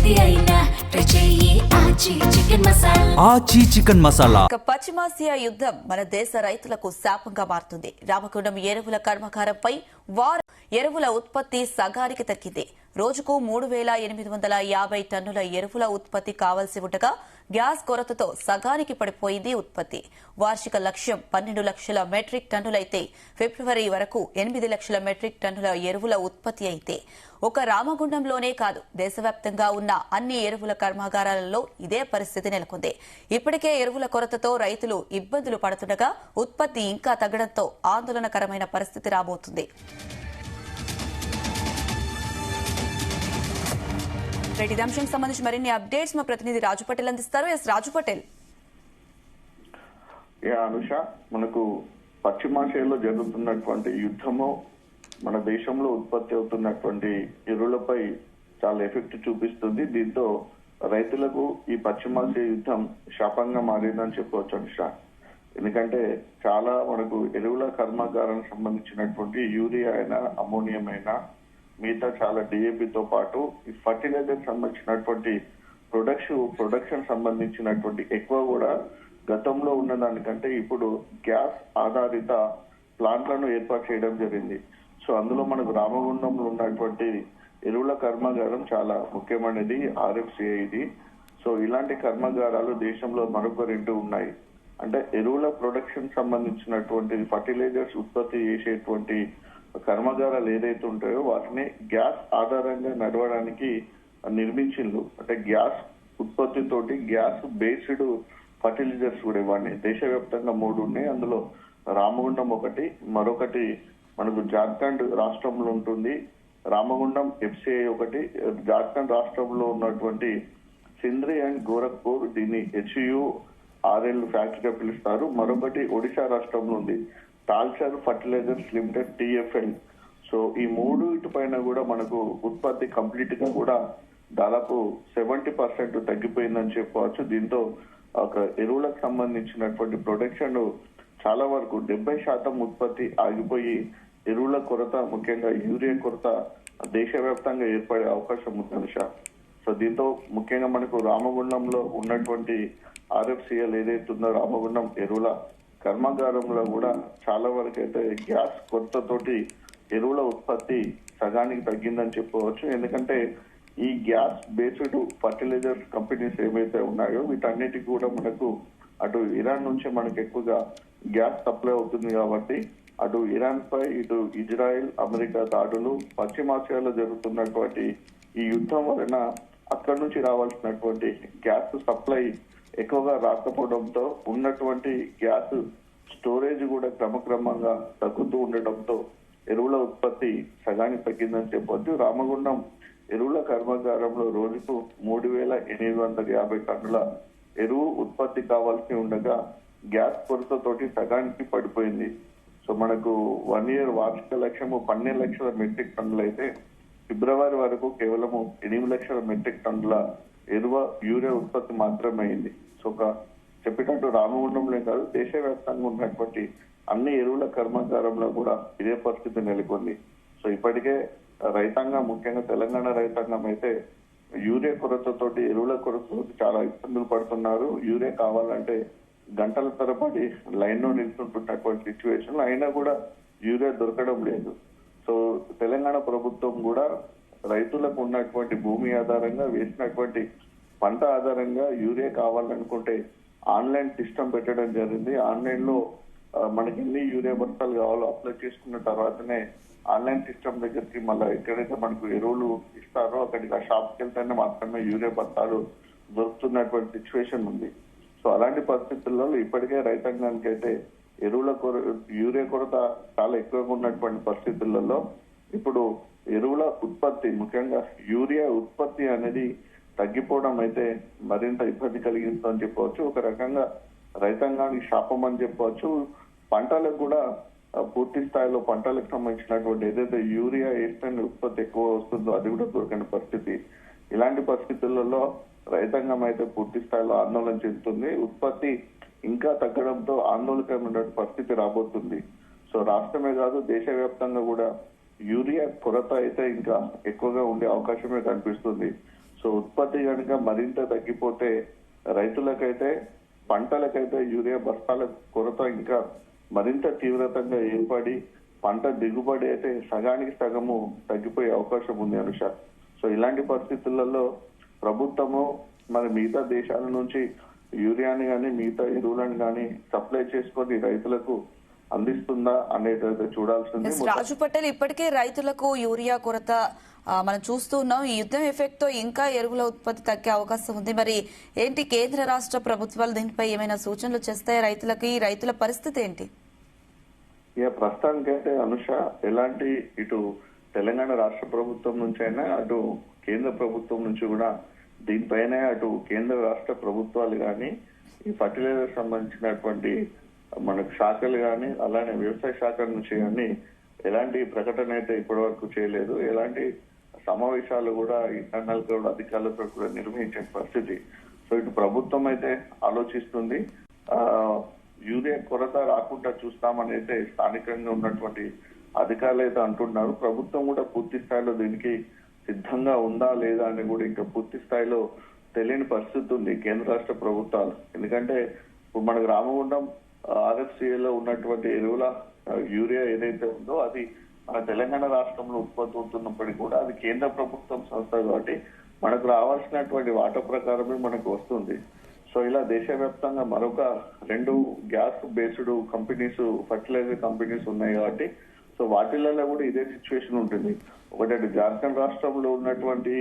ఏది అయినా ట్రై చెయ్యి ఆచి చికెన్ మసాలా. ఆచి చికెన్ మసాలా. పశ్చిమాసియా యుద్ధం మన దేశ రైతులకు శాపంగా మారుతుంది. రామగుండం ఎరువుల కర్మాగారంపై వార్ ఎరువుల ఉత్పత్తి సగానికి తగ్గింది. రోజుకు 3,850 టన్నుల ఎరువుల ఉత్పత్తి కావాల్సి ఉండగా గ్యాస్ కొరతతో సగానికి పడిపోయింది ఉత్పత్తి. వార్షిక లక్ష్యం 12 లక్షల మెట్రిక్ టన్నులైతే ఫిబ్రవరి వరకు 8 లక్షల మెట్రిక్ టన్నుల ఎరువుల ఉత్పత్తి అయితే ఒక రామగుండంలోనే కాదు దేశవ్యాప్తంగా ఉన్న అన్ని ఎరువుల కర్మాగారాలలో ఇదే పరిస్థితి నెలకొంది. ఇప్పటికే ఎరువుల కొరతతో రైతులు ఇబ్బందులు పడుతుండగా ఉత్పత్తి ఇంకా తగ్గడంతో ఆందోళనకరమైన పరిస్థితి రాబోతుంది. ఇదే అంశానికి సంబంధించి మరిన్ని అప్డేట్స్ మా ప్రతినిధి రాజు పటేల్ అందిస్తారు. ఎస్ రాజు పటేల్. అనుష, మనకు పశ్చిమాసియాలో జరుగుతున్నటువంటి యుద్ధము మన దేశంలో ఉత్పత్తి అవుతున్నటువంటి ఎరువులపై చాలా ఎఫెక్ట్ చూపిస్తుంది. దీంతో రైతులకు ఈ పశ్చిమాసియా యుద్ధం శాపంగా మారిందని చెప్పవచ్చు అనుష. ఎందుకంటే చాలా మనకు ఎరువుల కర్మాగారానికి సంబంధించినటువంటి యూరియా అయినా అమోనియం అయినా మిగతా చాలా డిఏపితో పాటు ఈ ఫర్టిలైజర్ సంబంధించినటువంటి ప్రొడక్షన్ సంబంధించినటువంటి ఎక్కువ కూడా గతంలో ఉన్న దానికంటే ఇప్పుడు గ్యాస్ ఆధారిత ప్లాంట్లను ఏర్పాటు చేయడం జరిగింది. సో అందులో మనకు రామగుండంలో ఉన్నటువంటి ఎరువుల కర్మాగారం చాలా ముఖ్యమైనది, RFCI ఇది. సో ఇలాంటి కర్మాగారాలు దేశంలో మరొక 2 ఉన్నాయి. అంటే ఎరువుల ప్రొడక్షన్ సంబంధించినటువంటి ఫర్టిలైజర్స్ ఉత్పత్తి చేసేటువంటి కర్మాగారాలు ఏదైతే ఉంటాయో వాటిని గ్యాస్ ఆధారంగా నడవడానికి నిర్మించిండ్రు. అంటే గ్యాస్ ఉత్పత్తితోటి గ్యాస్ బేస్డ్ ఫర్టిలైజర్స్ కూడా ఇవ్వండి. దేశవ్యాప్తంగా 3 ఉన్నాయి. అందులో రామగుండం ఒకటి, మరొకటి మనకు జార్ఖండ్ రాష్ట్రంలో ఉంటుంది. రామగుండం FCI ఒకటి, జార్ఖండ్ రాష్ట్రంలో ఉన్నటువంటి సింద్రి అండ్ గోరఖ్పూర్ దీన్ని HURL ఫ్యాక్టరీగా పిలుస్తారు. మరొకటి ఒడిశా రాష్ట్రంలో ఉంది, టాల్చర్ ఫర్టిలైజర్స్ లిమిటెడ్ TFL. సో ఈ 3 పైన కూడా మనకు ఉత్పత్తి కంప్లీట్ గా కూడా దాదాపు 70% తగ్గిపోయిందని చెప్పవచ్చు. దీంతో ఒక ఎరువులకు సంబంధించినటువంటి ప్రొడక్షన్ చాలా వరకు 70% ఉత్పత్తి ఆగిపోయి ఎరువుల కొరత, ముఖ్యంగా యూరియా కొరత దేశవ్యాప్తంగా ఏర్పడే అవకాశం ఉంది అనుష. సో దీంతో ముఖ్యంగా మనకు రామగుండంలో ఉన్నటువంటి RFCL ఏదైతే ఉందో రామగుండం ఎరువుల కర్మాగారంలో కూడా చాలా వరకు అయితే గ్యాస్ కొరతతోటి ఎరువుల ఉత్పత్తి సగానికి తగ్గిందని చెప్పవచ్చు. ఎందుకంటే ఈ గ్యాస్ బేస్డ్ ఫర్టిలైజర్స్ కంపెనీస్ ఏవైతే ఉన్నాయో వీటన్నిటికీ కూడా మనకు అటు ఇరాన్ నుంచి మనకు ఎక్కువగా గ్యాస్ సప్లై అవుతుంది కాబట్టి అటు ఇరాన్ పై ఇటు ఇజ్రాయెల్, అమెరికా దాడులు, పశ్చిమాసియాలో జరుగుతున్నటువంటి ఈ యుద్ధం వలన అక్కడి నుంచి రావాల్సినటువంటి గ్యాస్ సప్లై ఎక్కువగా రాకపోవడంతో ఉన్నటువంటి గ్యాస్ స్టోరేజ్ కూడా క్రమక్రమంగా తగ్గుతూ ఉండటంతో ఎరువుల ఉత్పత్తి సగానికి తగ్గిందని చెప్పొచ్చు. రామగుండం ఎరువుల కర్మాగారంలో రోజుకు 3,850 టన్నుల ఎరువు ఉత్పత్తి కావాల్సి ఉండగా గ్యాస్ కొరతతోటి సగానికి పడిపోయింది. సో మనకు 1 year వార్షిక లక్ష్యము 12 లక్షల మెట్రిక్ టన్నులు అయితే ఫిబ్రవరి వరకు కేవలము 8 లక్షల మెట్రిక్ టన్నుల యూరియా ఉత్పత్తి మాత్రమే అయింది. సో చెప్పినట్టు రామగుండంలో కాదు దేశవ్యాప్తంగా ఉన్నటువంటి అన్ని ఎరువుల కర్మాగారంలో కూడా ఇదే పరిస్థితి నెలకొంది. సో ఇప్పటికే రైతాంగం, ముఖ్యంగా తెలంగాణ రైతాంగం అయితే యూరియా కొరతతోటి, ఎరువుల కొరతతోటి చాలా ఇబ్బందులు పడుతున్నారు. యూరియా కావాలంటే గంటల తరబడి లైన్ లో నిల్చుంటున్నటువంటి సిచ్యువేషన్ అయినా కూడా యూరియా దొరకడం లేదు. సో తెలంగాణ ప్రభుత్వం కూడా రైతులకు ఉన్నటువంటి భూమి ఆధారంగా, వేసినటువంటి పంట ఆధారంగా యూరియా కావాలనుకుంటే ఆన్లైన్ సిస్టమ్ పెట్టడం జరిగింది. ఆన్లైన్ లో మనకి ఎన్ని యూరియా బస్తాలు కావాలో అప్లై చేసుకున్న తర్వాతనే ఆన్లైన్ సిస్టమ్ దగ్గరికి మళ్ళీ ఎక్కడైతే మనకు ఎరువులు ఇస్తారో అక్కడికి ఆ షాప్కి వెళ్తేనే మాత్రమే యూరియా బస్తాలు దొరుకుతున్నటువంటి సిచ్యువేషన్ ఉంది. సో అలాంటి పరిస్థితుల్లో ఇప్పటికే రైతాంగానికి అయితే యూరియా కొరత చాలా ఎక్కువగా ఉన్నటువంటి పరిస్థితులలో ఇప్పుడు ఎరువుల ఉత్పత్తి, ముఖ్యంగా యూరియా ఉత్పత్తి అనేది తగ్గిపోవడం అయితే మరింత ఇబ్బంది కలిగిస్తుందని చెప్పవచ్చు. ఒక రకంగా రైతాంగానికి శాపం అని చెప్పవచ్చు. పంటలకు కూడా పూర్తి స్థాయిలో పంటలకు సంబంధించినటువంటి ఏదైతే యూరియా వేస్తేనే ఉత్పత్తి ఎక్కువ వస్తుందో అది కూడా దొరకని పరిస్థితి. ఇలాంటి పరిస్థితులలో రైతాంగం అయితే పూర్తి స్థాయిలో ఆందోళన చెందుతుంది. ఉత్పత్తి ఇంకా తగ్గడంతో ఆందోళనకరమైన పరిస్థితి రాబోతుంది. సో రాష్ట్రమే కాదు దేశవ్యాప్తంగా కూడా యూరియా కొరత అయితే ఇంకా ఎక్కువగా ఉండే అవకాశమే కనిపిస్తుంది. సో ఉత్పత్తి కనుక మరింత తగ్గిపోతే రైతులకైతే పంటలకైతే యూరియా బస్తాల కొరత ఇంకా మరింత తీవ్రతంగా ఏర్పడి పంట దిగుబడి అయితే సగానికి సగము తగ్గిపోయే అవకాశం ఉంది అనుష. సో ఇలాంటి పరిస్థితులలో ప్రభుత్వము మరి మిగతా దేశాల నుంచి యూరియాని కానీ మిగతా ఎరువులను కానీ సప్లై చేసుకొని రైతులకు అందిస్తుందా అనేది చూడాల్సింది. రాజు పటేల్, ఇప్పటికే రైతులకు యూరియా కొరత మనం చూస్తూ ఉన్నాం. ఈ యుద్ధం ఎఫెక్ట్ తో ఇంకా ఎరువుల ఉత్పత్తి తగ్గే అవకాశం ఉంది. మరి ఏంటి కేంద్ర రాష్ట్ర ప్రభుత్వాలు దీనిపై ఏమైనా సూచనలు చేస్తాయి రైతులకి? రైతుల పరిస్థితి ఏంటి? ఇక ప్రస్తుతానికైతే అనుష ఎలాంటి ఇటు తెలంగాణ రాష్ట్ర ప్రభుత్వం నుంచి అయినా అటు కేంద్ర ప్రభుత్వం నుంచి కూడా దీనిపైన అటు కేంద్ర రాష్ట్ర ప్రభుత్వాలు కానీ ఈ ఫర్టిలైజర్ సంబంధించినటువంటి మనకు శాఖలు కానీ అలానే వ్యవసాయ శాఖ నుంచి కానీ ఎలాంటి ప్రకటన అయితే ఇప్పటి వరకు చేయలేదు. ఎలాంటి సమావేశాలు కూడా ఇంటర్నల్ గా కూడా అధికారులతో కూడా నిర్వహించే పరిస్థితి. సో ఇటు ప్రభుత్వం అయితే ఆలోచిస్తుంది. యూరియా కొరత రాకుండా చూస్తామని అయితే స్థానికంగా ఉన్నటువంటి అధికారులు అయితే అంటున్నారు. ప్రభుత్వం కూడా పూర్తి స్థాయిలో దీనికి సిద్ధంగా ఉందా లేదా అని కూడా ఇంకా పూర్తి స్థాయిలో తెలియని పరిస్థితి ఉంది కేంద్ర రాష్ట్ర ప్రభుత్వాలు. ఎందుకంటే ఇప్పుడు మనకు రామగుండం ఆర్ఎఫ్సిఏలో ఉన్నటువంటి ఎరువుల యూరియా ఏదైతే ఉందో అది మన తెలంగాణ రాష్ట్రంలో ఉత్పత్తి అవుతున్నప్పటికీ కూడా అది కేంద్ర ప్రభుత్వం సంస్థ కాబట్టి మనకు రావాల్సినటువంటి వాటా ప్రకారమే మనకు వస్తుంది. సో ఇలా దేశవ్యాప్తంగా మరొక 2 gas based companies fertiliser companies ఉన్నాయి కాబట్టి సో వాటిలలో కూడా ఇదే సిచ్యువేషన్ ఉంటుంది. ఒకటి జార్ఖండ్ రాష్ట్రంలో ఉన్నటువంటి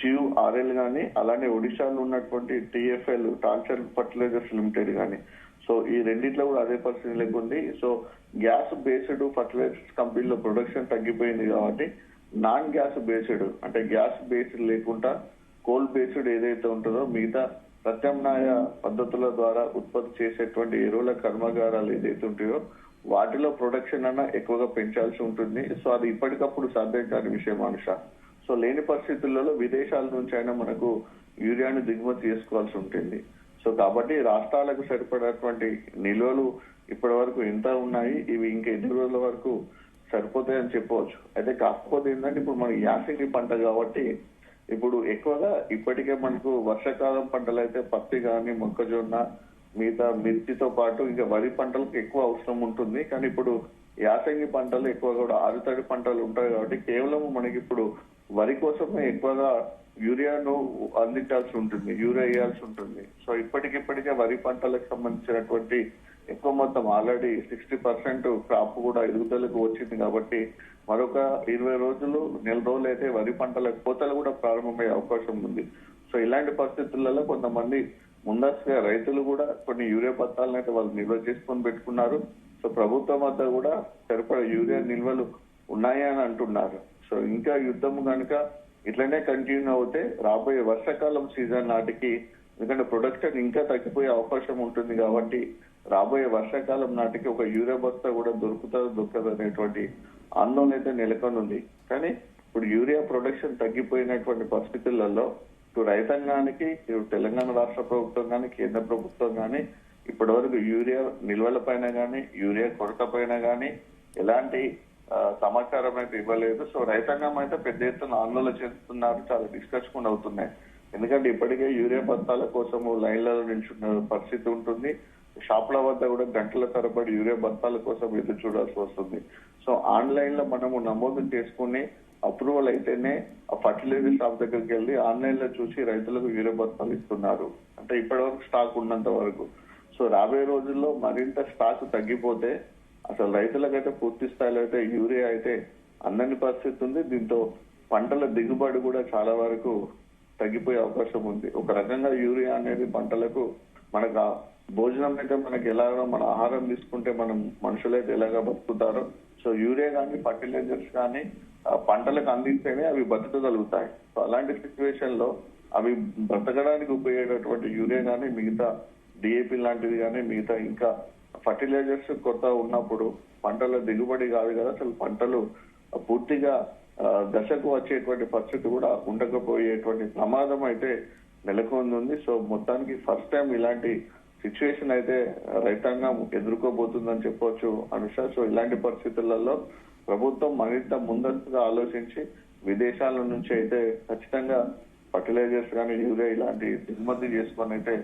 HURL కానీ అలానే ఒడిశాలో ఉన్నటువంటి TFL టాల్చర్ ఫర్టిలైజర్స్ లిమిటెడ్ కానీ సో ఈ రెండిట్లో కూడా అదే పరిస్థితి లేకుంది. సో గ్యాస్ బేస్డ్ ఫర్టిలైజర్స్ కంపెనీలో ప్రొడక్షన్ తగ్గిపోయింది కాబట్టి నాన్ గ్యాస్ బేస్డ్ అంటే గ్యాస్ బేస్డ్ లేకుండా కోల్ బేస్డ్ ఏదైతే ఉంటుందో మిగతా ప్రత్యామ్నాయ పద్ధతుల ద్వారా ఉత్పత్తి చేసేటువంటి ఎరువుల కర్మాగారాలు ఏదైతే ఉంటాయో వాటిలో ప్రొడక్షన్ అన్న ఎక్కువగా పెంచాల్సి ఉంటుంది. సో అది ఇప్పటికప్పుడు సాధ్యం కాని విషయం అనుష. సో లేని పరిస్థితులలో విదేశాల నుంచి అయినా మనకు యూరియాను దిగుమతి చేసుకోవాల్సి ఉంటుంది. సో కాబట్టి రాష్ట్రాలకు సరిపడేటువంటి నిల్వలు ఇప్పటి వరకు ఎంత ఉన్నాయి, ఇవి ఇంకా ఎన్ని రోజుల వరకు సరిపోతాయని చెప్పవచ్చు. అయితే కాకపోతే ఏంటంటే ఇప్పుడు మనకి యాసంగి పంట కాబట్టి ఇప్పుడు ఎక్కువగా ఇప్పటికే మనకు వర్షాకాలం పంటలు అయితే పత్తి కానీ మొక్కజొన్న మిగతా మిర్చితో పాటు ఇంకా వరి పంటలకు ఎక్కువ అవసరం ఉంటుంది. కానీ ఇప్పుడు యాసంగి పంటలు ఎక్కువ కూడా ఆరుతడి పంటలు ఉంటాయి కాబట్టి కేవలం మనకి ఇప్పుడు వరి కోసమే ఎక్కువగా యూరియాను అందించాల్సి ఉంటుంది, యూరియా వేయాల్సి ఉంటుంది. సో ఇప్పటికిప్పటికే వరి పంటలకు సంబంధించినటువంటి ఎక్కువ మొత్తం ఆల్రెడీ 60% క్రాప్ కూడా ఎదుగుదలకు వచ్చింది కాబట్టి మరొక 20 రోజులు నెల రోజులు అయితే వరి పంటల కోతలు కూడా ప్రారంభమయ్యే అవకాశం ఉంది. సో ఇలాంటి పరిస్థితులలో కొంతమంది ముందస్తుగా రైతులు కూడా కొన్ని యూరియా బత్తాలను అయితే వాళ్ళు నిల్వ చేసుకొని పెట్టుకున్నారు. సో ప్రభుత్వం వద్ద కూడా సరిపడా యూరియా నిల్వలు ఉన్నాయి అని అంటున్నారు. సో ఇంకా యుద్ధం కనుక ఇట్లనే కంటిన్యూ అవుతే రాబోయే వర్షాకాలం సీజన్ నాటికి ఎందుకంటే ప్రొడక్షన్ ఇంకా తగ్గిపోయే అవకాశం ఉంటుంది కాబట్టి రాబోయే వర్షాకాలం నాటికి ఒక యూరియా బస్తా కూడా దొరకదు అనేటువంటి ఆందోళన అయితే నెలకొని ఉంది. కానీ ఇప్పుడు యూరియా ప్రొడక్షన్ తగ్గిపోయినటువంటి పరిస్థితులలో ఇటు రైతాంగానికి ఇటు తెలంగాణ రాష్ట్ర ప్రభుత్వం కానీ కేంద్ర ప్రభుత్వం కానీ ఇప్పటి వరకు యూరియా నిల్వల పైన కానీ యూరియా కొరత పైన కానీ ఎలాంటి సమాచారం అయితే ఇవ్వలేదు. సో రైతాంగం అయితే పెద్ద ఎత్తున ఆందోళన చేస్తున్నారు, చాలా డిస్కస్ కూడా అవుతున్నాయి. ఎందుకంటే ఇప్పటికే యూరియా బస్తాల కోసము లైన్లలో నిల్చున్న పరిస్థితి ఉంటుంది. షాపుల వద్ద కూడా గంటల తరబడి యూరియా బస్తాల కోసం ఎదురు చూడాల్సి వస్తుంది. సో ఆన్లైన్ లో మనము నమోదు చేసుకుని అప్రూవల్ అయితేనే ఆ ఫర్టిలైజర్ షాప్ దగ్గరికి వెళ్ళి ఆన్లైన్ లో చూసి రైతులకు యూరియా బస్తాలు ఇస్తున్నారు, అంటే ఇప్పటి వరకు స్టాక్ ఉన్నంత వరకు. సో రాబోయే రోజుల్లో మరింత స్టాక్ తగ్గిపోతే అసలు రైతులకైతే పూర్తి స్థాయిలో అయితే యూరియా అయితే అందని పరిస్థితి ఉంది. దీంతో పంటల దిగుబడి కూడా చాలా వరకు తగ్గిపోయే అవకాశం ఉంది. ఒక రకంగా యూరియా అనేది పంటలకు మనకు భోజనం అయితే మనకి ఎలాగో మన ఆహారం తీసుకుంటే మనం మనుషులైతే ఎలాగా బతుకుతారో సో యూరియా కానీ ఫర్టిలైజర్స్ కానీ పంటలకు అందిస్తేనే అవి బతకగలుగుతాయి. సో అలాంటి సిచ్యువేషన్ లో అవి బ్రతకడానికి ఉపయోగేటటువంటి యూరియా కానీ మిగతా డిఏపి లాంటిది కానీ మిగతా ఇంకా ఫర్టిలైజర్స్ కొత్త ఉన్నప్పుడు పంటల దిగుబడి కాదు కదా, అసలు పంటలు పూర్తిగా దశకు వచ్చేటువంటి పరిస్థితి కూడా ఉండకపోయేటువంటి ప్రమాదం అయితే నెలకొంది. సో మొత్తానికి ఫస్ట్ టైం ఇలాంటి సిచ్యువేషన్ అయితే రైతాంగం ఎదుర్కోబోతుందని చెప్పవచ్చు అనుష. సో ఇలాంటి పరిస్థితులలో ప్రభుత్వం మరింత ముందస్తుగా ఆలోచించి విదేశాల నుంచి అయితే ఖచ్చితంగా ఫర్టిలైజర్స్ కానీ యూరియా ఇలాంటి దిగుమతి చేసుకొని అయితే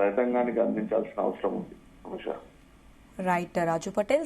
రైతాంగానికి అందించాల్సిన అవసరం ఉంది. రైట్ రాజు పటేల్.